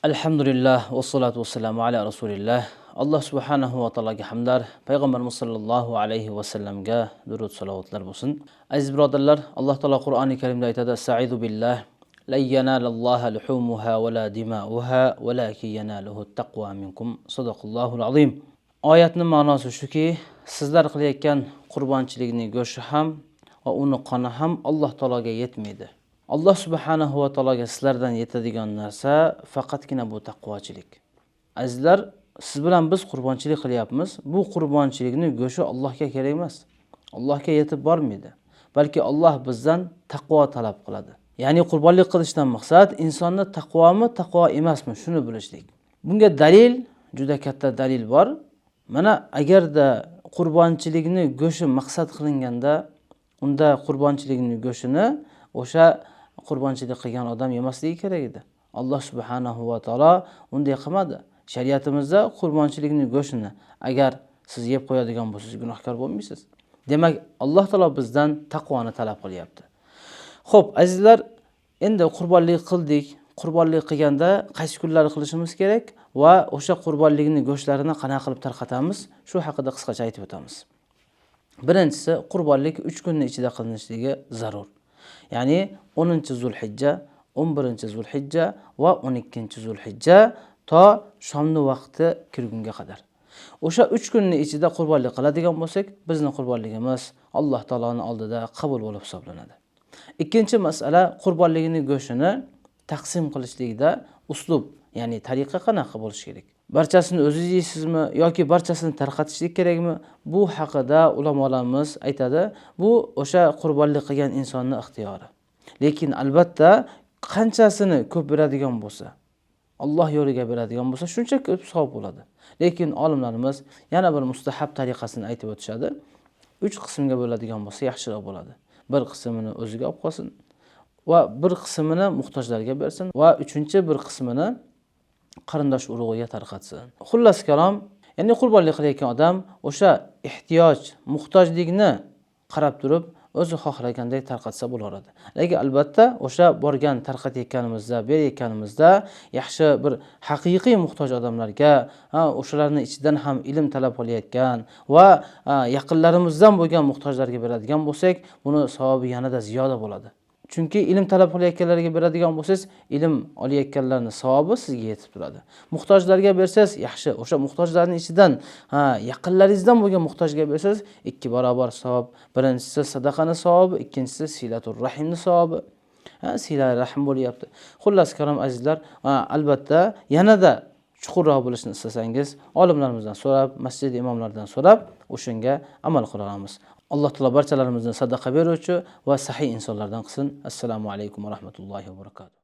Alhamdulillah va salatu vassalamu ala rasulillah. Alloh subhanahu va taologa hamdlar, payg'ambarimiz sollallohu alayhi va sallamga durud salovatlar bo'lsin. Aziz birodarlar, Alloh taolo Qur'oni Karimda aytadi: "Sa'idu billah, la yanalalloha luhumuha va la dima'uha, walakin yanaluhu taqwa minkum." Sadaqallohul azim. Oyatning ma'nosi shuki, sizlar qilayotgan qurbonchilikning go'shti ham va uni qoni ham Alloh taologa yetmaydi. Alloh subhanahu va taologa sizlardan yetadigan narsa faqatgina bu taqvochilik. Azizlar, siz bilan biz qurbonchilik qilyapmiz. Bu qurbonchilikning go'shi Allohga kerak emas. Allohga yetib bormaydi. Balki Alloh bizdan taqvo talab qiladi. Ya'ni qurbonlik qilishdan maqsad insonni taqvomi, taqvo emasmi, shuni bilishlik. Bunga dalil, juda katta dalil bor. Mana agarda qurbonchilikni go'shi maqsad qilinganda, unda qurbonchilikning go'shini o'sha qurbonchilik qilgan odam yemasligi kerak edi. Alloh subhanahu va taolo unday qilmadi. Shariatimizda qurbonchilikning go'shini agar siz yeb qo'yadigan bo'lsangiz, gunohkor bo'lmaysiz. Demak, Alloh taolo bizdan taqvoni talab qilyapti. Xo'p, azizlar, endi qurbonlik qildik. Qurbonlik qilganda qaysi kunlarda qilishimiz kerak va o'sha qurbonlikning go'shtlarini qanday qilib tarqatamiz, shu haqida qisqacha aytib o'tamiz. Birinchisi, qurbonlik 3 kunning ichida qilinishligi zarur. Ya'ni 10-Zulhijja, 11-Zulhijja va 12-Zulhijja to shomni vaqti kirgunga qadar. O'sha 3 kunning ichida qurbonlik qiladigan bo'lsak, bizning qurbonligimiz Alloh taoloning oldida qabul bo'lib hisoblanadi. Ikkinchi masala, qurbonlikning go'shini taqsim qilishlikda uslub, ya'ni tariqa qanaqa bo'lishi kerak? Barchasini o'zingiz yeysizmi yoki barchasini tarqatishlik kerakmi? Bu haqida ulamolarimiz aytadi, bu o'sha qurbonlik qilgan insonning ixtiyori. Lekin albatta qanchasini ko'p beradigan bo'lsa, Alloh yo'liga beradigan bo'lsa, shuncha ko'p savob bo'ladi. Lekin olimlarimiz yana bir mustahab tariqasini aytib o'tishadi. 3 qismga bo'ladigan bo'lsa yaxshiroq bo'ladi. Bir qismini o'ziga olib qolsin va bir qismini muhtojlarga bersin va uchinchi bir qismini qarindosh urug'iga tarqatsin. Xullas kalom, ya'ni qurbonlik qilayotgan odam o'sha ehtiyoj, muhtojlikni qarab turib o'zi xohlagandek tarqatsa bo'laveradi. Lekin albatta o'sha borgan tarqatayotganimizda, berayotganimizda yaxshi bir haqiqiy muhtoj odamlarga, o'shalarning ichidan ham ilm talab qilayotgan va yaqinlarimizdan bo'lgan muhtojlarga beradigan bo'lsak, buni savobi yanada ziyoda bo'ladi. Chunki ilm talab qilayotganlarga beradigan bo'lsangiz, ilm olayotganlarning savobi sizga yetib turadi. Muhtojlarga bersangiz yaxshi. O'sha muhtojlarning ichidan yaqinlaringizdan bo'lgan muhtojga bersangiz 2 barobar savob. Birinchisi sadaqaning savobi, ikkinchisi silatur rahimning savobi. Silat rahim bo'lyapti. Xullas kalom azizlar, albatta yanada chuqurroq bilishni istasangiz, olimlarimizdan so'rab, masjid imomlaridan so'rab, o'shanga amal qila olamiz. Alloh taolo barchalarimizni sadaqa beruvchi va sahih insonlardan qilsin. Assalomu alaykum va rahmatullohi va barakatuh.